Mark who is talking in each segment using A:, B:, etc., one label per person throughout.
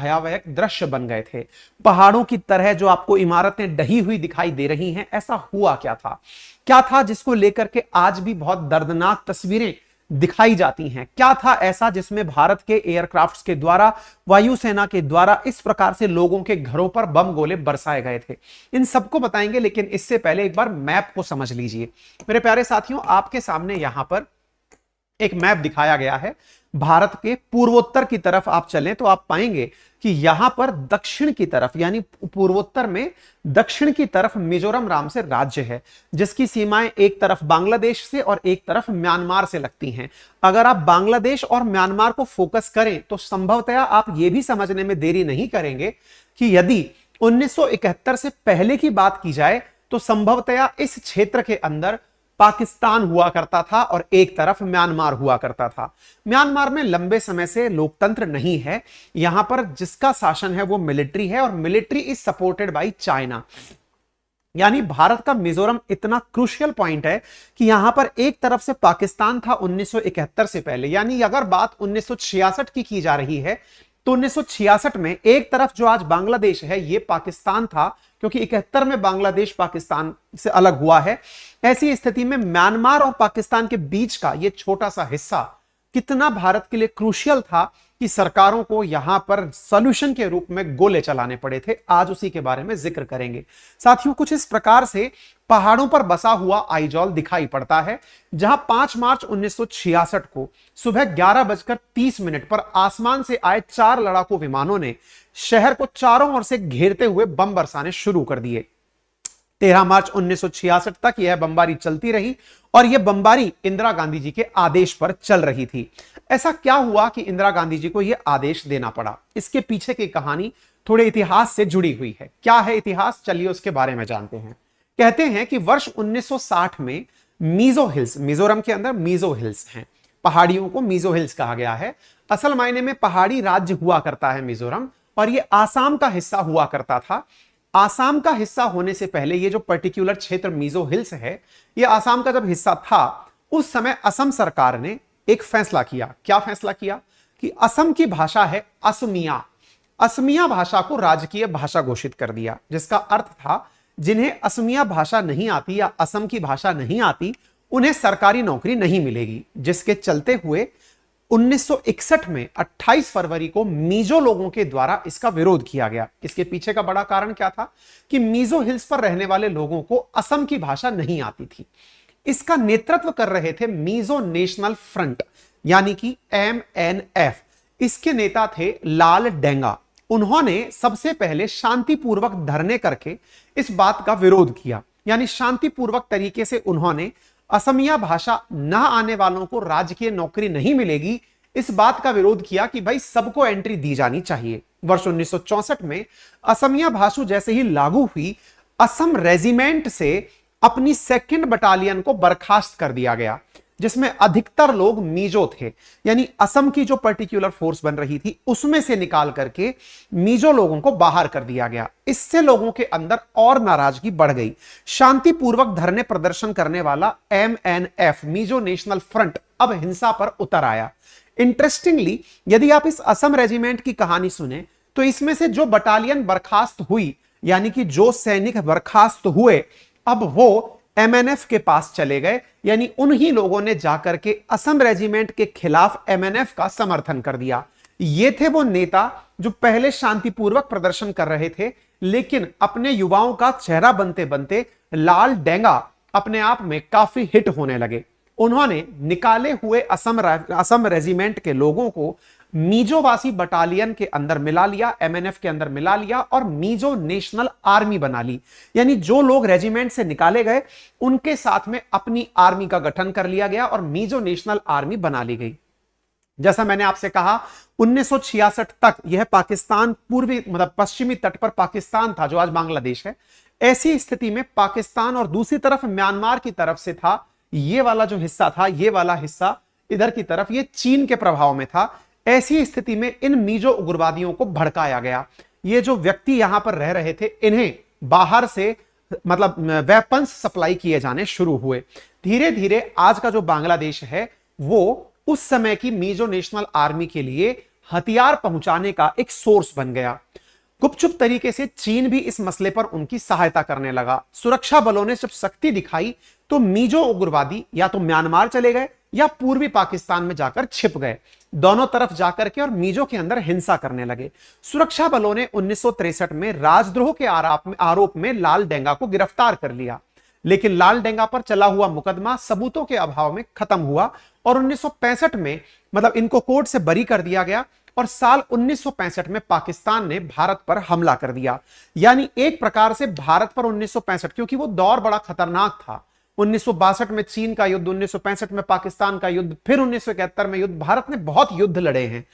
A: भयावह दृश्य बन गए थे। पहाड़ों की तरह जो आपको इमारतें ढही हुई दिखाई दे रही हैं, ऐसा हुआ क्या था जिसको लेकर के आज भी बहुत दर्दनाक तस्वीरें दिखाई जाती हैं? क्या था ऐसा जिसमें भारत के एयरक्राफ्ट्स के द्वारा, वायुसेना के द्वारा इस प्रकार से लोगों के घरों पर बम गोले बरसाए गए थे? इन सबको बताएंगे, लेकिन इससे पहले एक बार मैप को समझ लीजिए। मेरे प्यारे साथियों, आपके सामने यहां पर एक मैप दिखाया गया है। भारत के पूर्वोत्तर की तरफ आप चलें तो आप पाएंगे कि यहां पर दक्षिण की तरफ, यानी पूर्वोत्तर में दक्षिण की तरफ मिजोरम नाम से राज्य है, जिसकी सीमाएं एक तरफ बांग्लादेश से और एक तरफ म्यांमार से लगती हैं। अगर आप बांग्लादेश और म्यांमार को फोकस करें तो संभवतया आप यह भी समझने में देरी नहीं करेंगे कि यदि 1971 से पहले की बात की जाए तो संभवतया इस क्षेत्र के अंदर पाकिस्तान हुआ करता था और एक तरफ म्यांमार हुआ करता था। म्यांमार में लंबे समय से लोकतंत्र नहीं है। यहां पर जिसका शासन है वो मिलिट्री है, और military is supported by China. यानी भारत का मिजोरम इतना क्रूशियल पॉइंट है कि यहां पर एक तरफ से पाकिस्तान था 1971 से पहले। यानी अगर बात 1966 की जा रही है तो 1966 में एक तरफ जो आज बांग्लादेश है ये पाकिस्तान था, क्योंकि 71 में बांग्लादेश पाकिस्तान से अलग हुआ है। ऐसी स्थिति में म्यांमार और पाकिस्तान के बीच का ये छोटा सा हिस्सा कितना भारत के लिए क्रूशियल था कि सरकारों को यहां पर सॉल्यूशन के रूप में गोले चलाने पड़े थे। आज उसी के बारे में जिक्र करेंगे। साथियों, कुछ इस प्रकार से पहाड़ों पर बसा हुआ आइजॉल दिखाई पड़ता है, जहां 5 मार्च 1966 को सुबह 11:30 पर आसमान से आए 4 लड़ाकू विमानों ने शहर को चारों ओर से घेरते हुए बम बरसाने शुरू कर दिए। 13 मार्च 1966 तक यह बमबारी चलती रही, और यह बमबारी इंदिरा गांधी जी के आदेश पर चल रही थी। ऐसा क्या हुआ कि इंदिरा गांधी जी को यह आदेश देना पड़ा? इसके पीछे की कहानी थोड़े इतिहास से जुड़ी हुई है। क्या है इतिहास, चलिए उसके बारे में जानते हैं। कहते हैं कि वर्ष 1960 में मीजो हिल्स, मिजोरम के अंदर मीजो हिल्स हैं, पहाड़ियों को मीजो हिल्स कहा गया है। असल मायने में पहाड़ी राज्य हुआ करता है मिजोरम, और यह आसाम का हिस्सा हुआ करता था। आसाम का हिस्सा होने से पहले ये जो पर्टिकुलर क्षेत्र मीजो हिल्स है, ये आसाम का जब हिस्सा था, उस समय असम सरकार ने एक फैसला किया। क्या फैसला किया? कि असम की भाषा है असमिया। असमिया भाषा को राजकीय भाषा घोषित कर दिया, जिसका अर्थ था जिन्हें असमिया भाषा नहीं आती या असम की भाषा नहीं आती, उन्हें सरकारी नौकरी नहीं मिलेगी। जिसके चलते हुए 1961 में 28 फरवरी को मीजो लोगों के द्वारा इसका विरोध किया गया। इसके पीछे का बड़ा कारण क्या था? कि मीजो हिल्स पर रहने वाले लोगों को असम की भाषा नहीं आती थी। इसका नेतृत्व कर रहे थे मीजो नेशनल फ्रंट, यानी कि MNF। इसके नेता थे लाल डेंगा। उन्होंने सबसे पहले शांतिपूर्वक धरने करके इस बात का विरोध किया, यानी शांतिपूर्वक तरीके से उन्होंने असमिया भाषा न आने वालों को राजकीय नौकरी नहीं मिलेगी, इस बात का विरोध किया कि भाई सबको एंट्री दी जानी चाहिए। वर्ष 1964 में असमिया भाषा जैसे ही लागू हुई, असम रेजिमेंट से अपनी 2nd बटालियन को बर्खास्त कर दिया गया, जिसमें अधिकतर लोग मीजो थे। यानी असम की जो पर्टिकुलर फोर्स बन रही थी उसमें से निकाल करके मीजो लोगों को बाहर कर दिया गया। इससे लोगों के अंदर और नाराजगी बढ़ गई। शांतिपूर्वक धरने प्रदर्शन करने वाला MNF, मीजो नेशनल फ्रंट, अब हिंसा पर उतर आया। इंटरेस्टिंगली, यदि आप इस असम रेजिमेंट की कहानी सुने तो इसमें से जो बटालियन बर्खास्त हुई, यानी कि जो सैनिक बर्खास्त हुए, अब वो MNF के पास चले गए। यानी उन्हीं लोगों ने जाकर के असम रेजिमेंट के खिलाफ MNF का समर्थन कर दिया। ये थे वो नेता जो पहले शांतिपूर्वक प्रदर्शन कर रहे थे, लेकिन अपने युवाओं का चेहरा बनते बनते लाल डेंगा अपने आप में काफी हिट होने लगे। उन्होंने निकाले हुए असम रेजिमेंट के लोगों को मीजोवासी बटालियन के अंदर मिला लिया, MNF के अंदर मिला लिया, और मीजो नेशनल आर्मी बना ली। यानी जो लोग रेजिमेंट से निकाले गए उनके साथ में अपनी आर्मी का गठन कर लिया गया और मीजो नेशनल आर्मी बना ली गई। जैसा मैंने आपसे कहा, 1966 तक यह पाकिस्तान पूर्वी मतलब पश्चिमी तट पर पाकिस्तान था, जो आज बांग्लादेश है। ऐसी स्थिति में पाकिस्तान और दूसरी तरफ म्यांमार की तरफ से था, ये वाला जो हिस्सा था, ये वाला हिस्सा इधर की तरफ, ये चीन के प्रभाव में था। ऐसी स्थिति में इन मीजो उग्रवादियों को भड़काया गया। ये जो व्यक्ति यहां पर रह रहे थे, इन्हें बाहर से मतलब वेपन्स सप्लाई किए जाने शुरू हुए। धीरे धीरे आज का जो बांग्लादेश है वो उस समय की मीजो नेशनल आर्मी के लिए हथियार पहुंचाने का एक सोर्स बन गया। गुपचुप तरीके से चीन भी इस मसले पर उनकी सहायता करने लगा। सुरक्षा बलों ने जब शक्ति दिखाई तो मिजो उग्रवादी या तो म्यांमार चले गए या पूर्वी पाकिस्तान में जाकर छिप गए। दोनों तरफ जाकर के और मिजो के अंदर हिंसा करने लगे। सुरक्षा बलों ने 1963 में राजद्रोह के आरोप में लाल डेंगा को गिरफ्तार कर लिया, लेकिन लाल डेंगा पर चला हुआ मुकदमा सबूतों के अभाव में खत्म हुआ और 1965 में मतलब इनको कोर्ट से बरी कर दिया गया और साल 1965 में पाकिस्तान ने भारत पर हमला कर दिया। यानी एक प्रकार से भारत पर 1965, क्योंकि वो दौर बड़ा खतरनाक था। 1962 में चीन का युद्ध, 1965 में पाकिस्तान का युद्ध, फिर 1971 में युद्ध। भारत ने बहुत युद्ध लड़े हैं।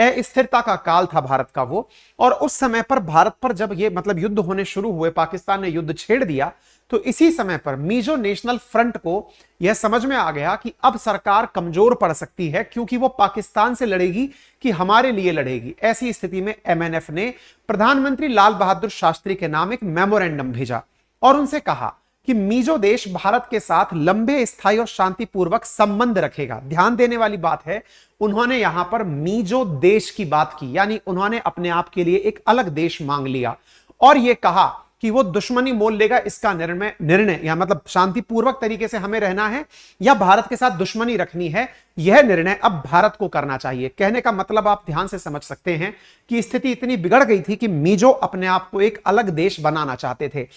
A: अस्थिरता का काल था भारत का वो। और उस समय पर भारत पर जब ये मतलब युद्ध होने शुरू हुए, पाकिस्तान ने युद्ध छेड़ दिया, तो इसी समय पर मिजो नेशनल फ्रंट को यह समझ में आ गया कि अब सरकार कमजोर पड़ सकती है, क्योंकि वो पाकिस्तान से लड़ेगी कि हमारे लिए लड़ेगी। ऐसी स्थिति में एमएनएफ ने प्रधानमंत्री लाल बहादुर शास्त्री के नाम एक मेमोरेंडम भेजा और उनसे कहा कि मिजो देश भारत के साथ लंबे, स्थायी और शांतिपूर्वक संबंध रखेगा। ध्यान देने वाली बात है, उन्होंने यहां पर मिजो देश की बात की, यानी उन्होंने अपने आप के लिए एक अलग देश मांग लिया और यह कहा कि वो दुश्मनी मोल लेगा इसका निर्णय या मतलब शांतिपूर्वक तरीके से हमें रहना है या भारत के साथ दुश्मनी रखनी है, यह निर्णय अब भारत को करना चाहिए। कहने का मतलब आप ध्यान से समझ सकते हैं कि स्थिति इतनी बिगड़ गई थी कि मिजो अपने आप को एक अलग देश बनाना चाहते थे।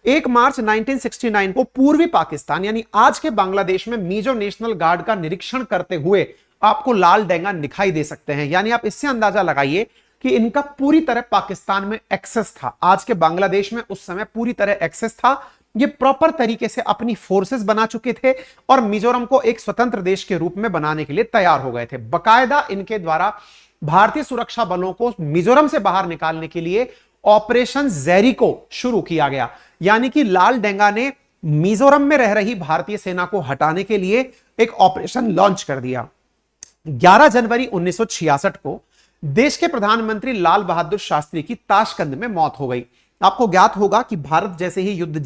A: 1 मार्च 1969 को पूर्वी पाकिस्तान यानी आज के बांग्लादेश में मिजो नेशनल गार्ड का निरीक्षण करते हुए आपको लाल डेंगा दिखाई दे सकते हैं। यानी आप इससे अंदाजा लगाइए कि इनका पूरी तरह पाकिस्तान में एक्सेस था। आज के बांग्लादेश में उस समय पूरी तरह एक्सेस था। ये प्रॉपर तरीके से अपनी फोर्सेस बना चुके थे और मिजोरम को एक स्वतंत्र देश के रूप में बनाने के लिए तैयार हो गए थे। बकायदा इनके द्वारा भारतीय सुरक्षा बलों को मिजोरम से बाहर निकालने के लिए ऑपरेशन जेरिको शुरू किया गया। यानी कि लाल डेंगा ने मिजोरम में रह रही भारतीय सेना को हटाने के लिए एक ऑपरेशन लॉन्च कर दिया। 11 जनवरी 1966 को देश के प्रधानमंत्री लाल बहादुर शास्त्री की ताशकंद में मौत हो गई। आपको ज्ञात होगा कि भारत जैसे ही युद्ध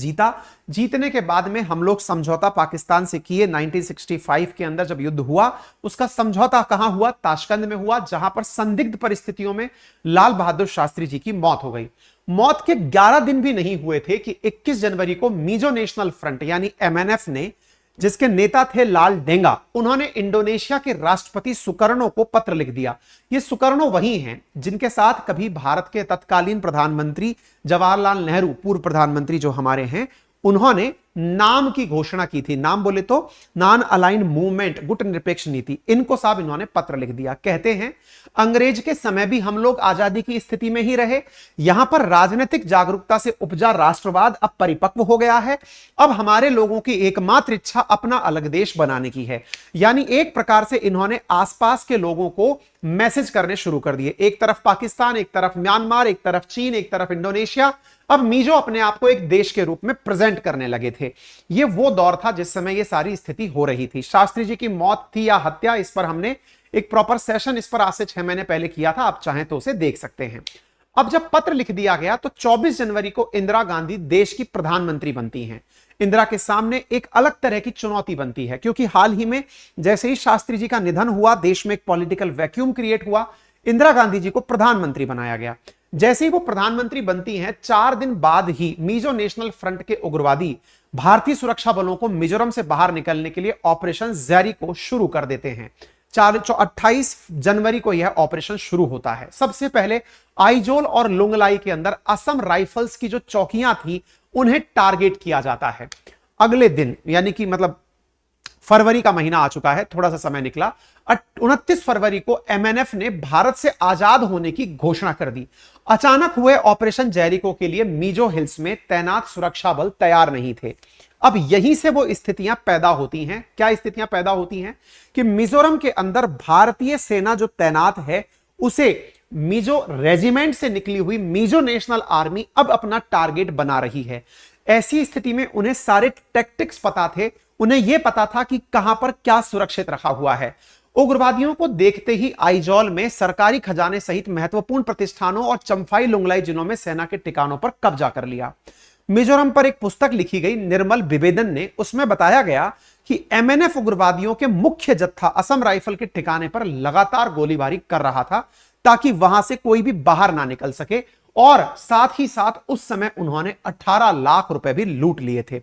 A: जीतने के बाद में हम लोग समझौता पाकिस्तान से किए। 1965 के अंदर जब युद्ध हुआ, उसका समझौता कहां हुआ? ताशकंद में हुआ, जहां पर संदिग्ध परिस्थितियों में लाल बहादुर शास्त्री जी की मौत हो गई। मौत के 11 दिन भी नहीं हुए थे कि 21 जनवरी को मिजो नेशनल फ्रंट यानी एमएनएफ ने, जिसके नेता थे लाल डेंगा, उन्होंने इंडोनेशिया के राष्ट्रपति सुकर्णो को पत्र लिख दिया। ये सुकर्णो वही हैं जिनके साथ कभी भारत के तत्कालीन प्रधानमंत्री जवाहरलाल नेहरू, पूर्व प्रधानमंत्री जो हमारे हैं, उन्होंने नाम की घोषणा की थी। नाम बोले तो नॉन अलाइंड मूवमेंट, गुट निरपेक्ष नीति, इनको साहब इन्होंने पत्र लिख दिया। कहते हैं अंग्रेज के समय भी हम लोग आजादी की स्थिति में ही रहे, यहां पर राजनीतिक जागरूकता से उपजा राष्ट्रवाद अब परिपक्व हो गया है। अब हमारे लोगों की एकमात्र इच्छा अपना अलग देश बनाने की है। यानी एक प्रकार से इन्होंने आसपास के लोगों को मैसेज करने शुरू कर दिए। एक तरफ पाकिस्तान, एक तरफ म्यांमार, एक तरफ चीन, एक तरफ इंडोनेशिया। अब मिजो अपने आप को एक देश के रूप में प्रेजेंट करने लगे थे। ये वो दौर था जिस समय ये सारी स्थिति हो रही थी। शास्त्री जी की मौत थी या हत्या, इस पर हमने एक प्रॉपर सेशन इस पर आज से 6 महीने पहले किया था, आप चाहें तो उसे देख सकते हैं। अब जब पत्र लिख दिया गया तो 24 जनवरी को इंदिरा गांधी देश की प्रधानमंत्री बनती हैं। इंदिरा के सामने एक अलग तरह की चुनौती बनती है, क्योंकि हाल ही में जैसे ही शास्त्री जी का निधन हुआ, देश में एक पॉलिटिकल वैक्यूम क्रिएट हुआ, इंदिरा गांधी जी को प्रधानमंत्री बनाया गया। जैसे ही वो प्रधानमंत्री बनती हैं, 4 दिन बाद ही मिजो नेशनल फ्रंट के उग्रवादी भारतीय सुरक्षा बलों को मिजोरम से बाहर निकलने के लिए ऑपरेशन जेरिको शुरू कर देते हैं। 28 जनवरी को यह ऑपरेशन शुरू होता है। सबसे पहले आइजोल और लुंगलाई के अंदर असम राइफल्स की जो चौकियां थी, उन्हें टारगेट किया जाता है। अगले दिन यानी कि मतलब फरवरी का महीना आ चुका है, थोड़ा सा समय निकला, 29 फरवरी को एमएनएफ ने भारत से आजाद होने की घोषणा कर दी। अचानक हुए ऑपरेशन जेरिको के लिए मिजो हिल्स में तैनात सुरक्षा बल तैयार नहीं थे। अब यहीं से वो स्थितियां पैदा होती हैं। क्या स्थितियां पैदा होती हैं? कि मिजोरम के अंदर भारतीय सेना जो तैनात है, उसे मिजो रेजिमेंट से निकली हुई मिजो नेशनल आर्मी अब अपना टारगेट बना रही है। ऐसी स्थिति में उन्हें सारे टैक्टिक्स पता थे, उन्हें यह पता था कि कहां पर क्या सुरक्षित रखा हुआ है। उग्रवादियों को देखते ही आइजोल में सरकारी खजाने सहित महत्वपूर्ण प्रतिष्ठानों और चंफाई लुंगलाई जिलों में सेना के ठिकानों पर कब्जा कर लिया। मिजोरम पर एक पुस्तक लिखी गई निर्मल विभेदन ने, उसमें बताया गया कि एमएनएफ उग्रवादियों के मुख्य जत्था असम राइफल के ठिकाने पर लगातार गोलीबारी कर रहा था, ताकि वहां से कोई भी बाहर ना निकल सके। और साथ ही साथ उस समय उन्होंने 18 लाख रुपए भी लूट लिए थे।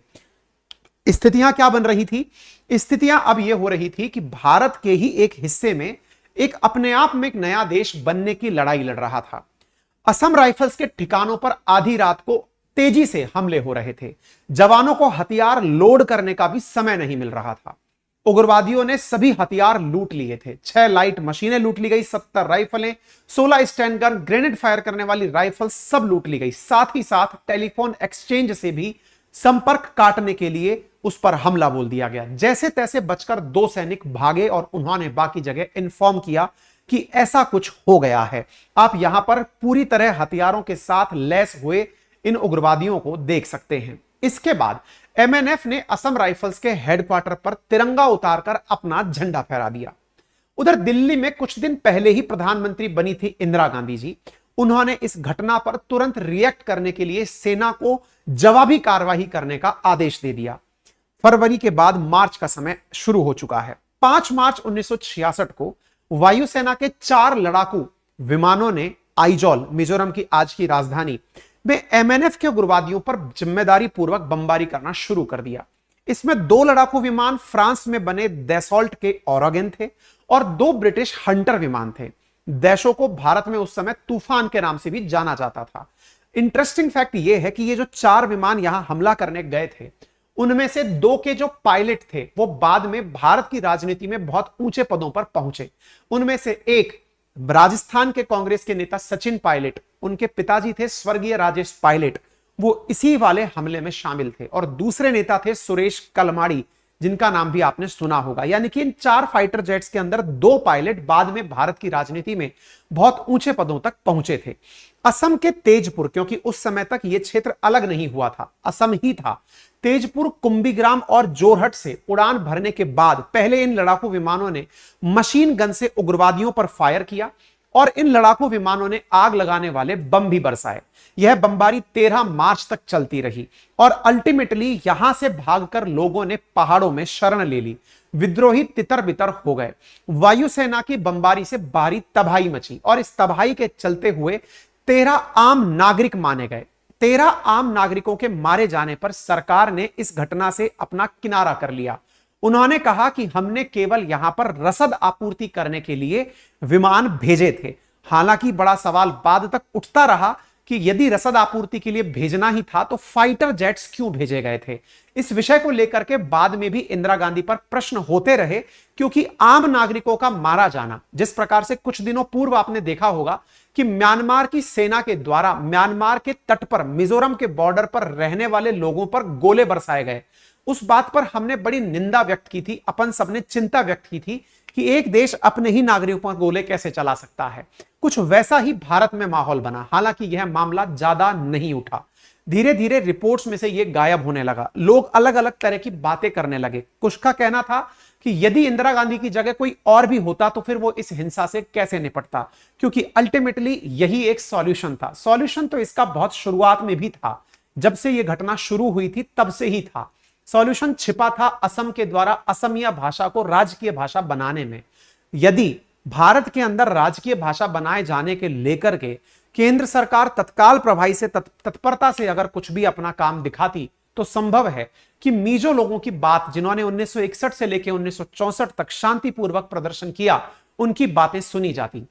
A: स्थितियां क्या बन रही थी? स्थितियां अब यह हो रही थी कि भारत के ही एक हिस्से में एक अपने आप में एक नया देश बनने की लड़ाई लड़ रहा था। असम राइफल्स के ठिकानों पर आधी रात को तेजी से हमले हो रहे थे। जवानों को हथियार लोड करने का भी समय नहीं मिल रहा था। उग्रवादियों ने सभी हथियार लूट लिए थे। 6 लाइट मशीनें लूट ली गई, 70 राइफलें, 16 स्टैंड गन, ग्रेनेड फायर करने वाली राइफल सब लूट ली गई। साथ ही साथ टेलीफोन एक्सचेंज से भी संपर्क काटने के लिए उस पर हमला बोल दिया गया। जैसे तैसे बचकर 2 सैनिक भागे और उन्होंने बाकी जगह इन्फॉर्म किया कि ऐसा कुछ हो गया है। आप यहां पर पूरी तरह हथियारों के साथ लैस हुए इन उग्रवादियों को देख सकते हैं। इसके बाद एमएनएफ ने असम राइफल्स के हेडक्वार्टर पर तिरंगा उतारकर अपना झंडा फहरा दिया। उधर दिल्ली में कुछ दिन पहले ही प्रधानमंत्री बनी थी इंदिरा गांधी जी। उन्होंने इस घटना पर तुरंत रिएक्ट करने के लिए सेना को जवाबी कार्रवाई करने का आदेश दे दिया। फरवरी के बाद मार्च का समय शुरू हो चुका है। 5 मार्च 1966 को वायुसेना के 4 लड़ाकू विमानों ने आइजॉल, मिजोरम की आज की राजधानी में एमएनएफ के उग्रवादियों पर जिम्मेदारी पूर्वक बमबारी करना शुरू कर दिया। इसमें 2 लड़ाकू विमान फ्रांस में बने दैसॉल्ट के ओरेगन थे और 2 ब्रिटिश हंटर विमान थे। दैशों को भारत में उस समय तूफान के नाम से भी जाना जाता था। इंटरेस्टिंग फैक्ट यह है कि ये जो 4 विमान यहां हमला करने गए थे, उनमें से 2 के जो पायलट थे वो बाद में भारत की राजनीति में बहुत ऊंचे पदों पर पहुंचे। उनमें से एक राजस्थान के कांग्रेस के नेता सचिन पायलट, उनके पिताजी थे स्वर्गीय राजेश पायलट, वो इसी वाले हमले में शामिल थे। और दूसरे नेता थे सुरेश कलमाड़ी, जिनका नाम भी आपने सुना होगा। यानी कि इन 4 फाइटर जेट्स के अंदर 2 पायलट बाद में भारत की राजनीति में बहुत ऊंचे पदों तक पहुंचे थे। असम के तेजपुर, क्योंकि उस समय तक यह क्षेत्र अलग नहीं हुआ था, असम ही था, तेजपुर, कुंभीग्राम और जोरहट से उड़ान भरने के बाद पहले इन लड़ाकू विमानों ने मशीन गन से उग्रवादियों पर फायर किया और इन लड़ाकू विमानों ने आग लगाने वाले बम भी बरसाए। यह बमबारी 13 मार्च तक चलती रही और अल्टीमेटली यहां से भागकर लोगों ने पहाड़ों में शरण ले ली। विद्रोही तितर बितर हो गए। वायुसेना की बमबारी से भारी तबाही मची और इस तबाही के चलते हुए 13 आम नागरिक मारे गए। 13 आम नागरिकों के मारे जाने पर सरकार ने इस घटना से अपना किनारा कर लिया। उन्होंने कहा कि हमने केवल यहां पर रसद आपूर्ति करने के लिए विमान भेजे थे। हालांकि बड़ा सवाल बाद तक उठता रहा कि यदि रसद आपूर्ति के लिए भेजना ही था तो फाइटर जेट्स क्यों भेजे गए थे। इस विषय को लेकर के बाद में भी इंदिरा गांधी पर प्रश्न होते रहे, क्योंकि आम नागरिकों का मारा जाना, जिस प्रकार से कुछ दिनों पूर्व आपने देखा होगा कि म्यांमार की सेना के द्वारा म्यांमार के तट पर मिजोरम के बॉर्डर पर रहने वाले लोगों पर गोले बरसाए गए, उस बात पर हमने बड़ी निंदा व्यक्त की थी। अपन सबने चिंता व्यक्त की थी कि एक देश अपने ही नागरिकों पर गोले कैसे चला सकता है। कुछ वैसा ही भारत में माहौल बना। हालांकि यह मामला ज्यादा नहीं उठा। धीरे धीरे रिपोर्ट्स में से यह गायब होने लगा। लोग अलग अलग तरह की बातें करने लगे। कुछ का कहना था कि यदि इंदिरा गांधी की जगह कोई और भी होता तो फिर वो इस हिंसा से कैसे निपटता, क्योंकि अल्टीमेटली यही एक सॉल्यूशन था। सॉल्यूशन तो इसका बहुत शुरुआत में भी था, जब से यह घटना शुरू हुई थी तब से ही था। सॉल्यूशन छिपा था असम के द्वारा असमिया भाषा को राजकीय भाषा बनाने में। यदि भारत के अंदर राजकीय भाषा बनाए जाने के लेकर के केंद्र सरकार तत्काल प्रभावी से तत्परता से अगर कुछ भी अपना काम दिखाती तो संभव है कि मिजो लोगों की बात, जिन्होंने 1961 से लेकर 1964 तक शांतिपूर्वक प्रदर्शन किया, उनकी बातें सुनी जाती।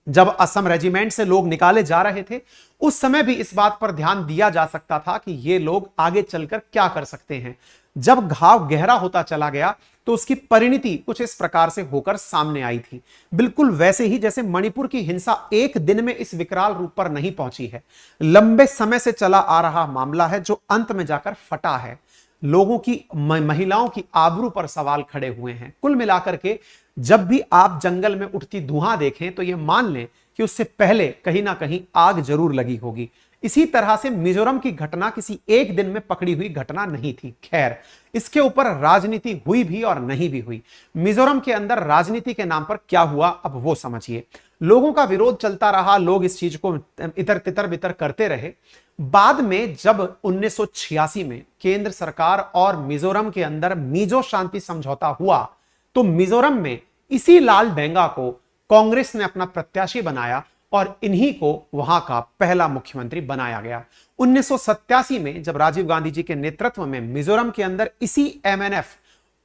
A: जब असम रेजिमेंट से लोग निकाले जा रहे थे उस समय भी इस बात पर ध्यान दिया जा सकता था कि ये लोग आगे चलकर क्या कर सकते हैं। जब घाव गहरा होता चला गया तो उसकी परिणति कुछ इस प्रकार से होकर सामने आई थी। बिल्कुल वैसे ही जैसे मणिपुर की हिंसा एक दिन में इस विकराल रूप पर नहीं पहुंची है, लंबे समय से चला आ रहा मामला है जो अंत में जाकर फटा है। लोगों की, महिलाओं की आबरू पर सवाल खड़े हुए हैं। कुल मिलाकर के जब भी आप जंगल में उठती धुआं देखें तो यह मान लें कि उससे पहले कहीं ना कहीं आग जरूर लगी होगी। इसी तरह से मिजोरम की घटना किसी एक दिन में पकड़ी हुई घटना नहीं थी। खैर, इसके ऊपर राजनीति हुई भी और नहीं भी हुई। मिजोरम के अंदर राजनीति के नाम पर क्या हुआ अब वो समझिए। लोगों का विरोध चलता रहा, लोग इस चीज को इतर तितर बितर करते रहे। बाद में जब 1986 में केंद्र सरकार और मिजोरम के अंदर मिजो शांति समझौता हुआ तो मिजोरम में इसी लाल डेंगा को कांग्रेस ने अपना प्रत्याशी बनाया और इन्हीं को वहां का पहला मुख्यमंत्री बनाया गया। 1987 में जब राजीव गांधी जी के नेतृत्व में मिजोरम के अंदर इसी एमएनएफ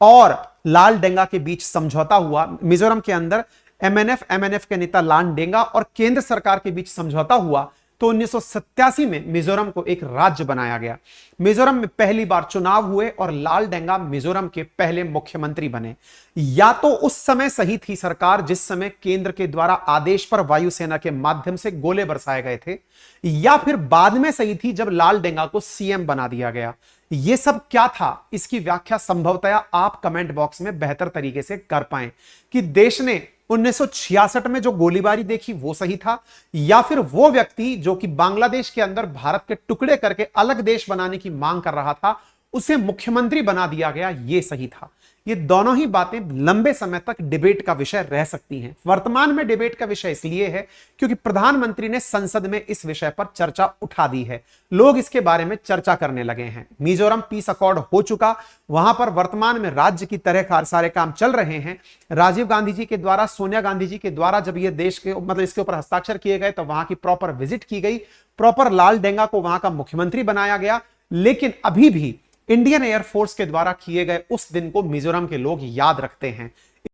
A: और लाल डेंगा के बीच समझौता हुआ, मिजोरम के अंदर एमएनएफ के नेता लाल डेंगा और केंद्र सरकार के बीच समझौता हुआ, तो 1987 में मिजोरम को एक राज्य बनाया गया। मिजोरम में पहली बार चुनाव हुए और लाल डेंगा मिजोरम के पहले मुख्यमंत्री बने। या तो उस समय सही थी सरकार जिस समय केंद्र के द्वारा आदेश पर वायुसेना के माध्यम से गोले बरसाए गए थे, या फिर बाद में सही थी जब लाल डेंगा को सीएम बना दिया गया। यह सब क्या था, इसकी व्याख्या संभवतया आप कमेंट बॉक्स में बेहतर तरीके से कर पाएं कि देश ने 1966 में जो गोलीबारी देखी वो सही था, या फिर वो व्यक्ति जो कि बांग्लादेश के अंदर भारत के टुकड़े करके अलग देश बनाने की मांग कर रहा था उसे मुख्यमंत्री बना दिया गया, ये सही था। ये दोनों ही बातें लंबे समय तक डिबेट का विषय रह सकती हैं। वर्तमान में डिबेट का विषय इसलिए है क्योंकि प्रधानमंत्री ने संसद में इस विषय पर चर्चा उठा दी है, लोग इसके बारे में चर्चा करने लगे हैं। मिजोरम पीस अकॉर्ड हो चुका, वहां पर वर्तमान में राज्य की तरह सारे काम चल रहे हैं। राजीव गांधी जी के द्वारा, सोनिया गांधी जी के द्वारा जब ये देश के मतलब इसके ऊपर हस्ताक्षर किए गए तो वहां की प्रॉपर विजिट की गई, प्रॉपर लाल डेंगा को वहां का मुख्यमंत्री बनाया गया। लेकिन अभी भी इंडियन एयरफोर्स के द्वारा किए गए उस दिन को मिजोरम के लोग याद रखते हैं।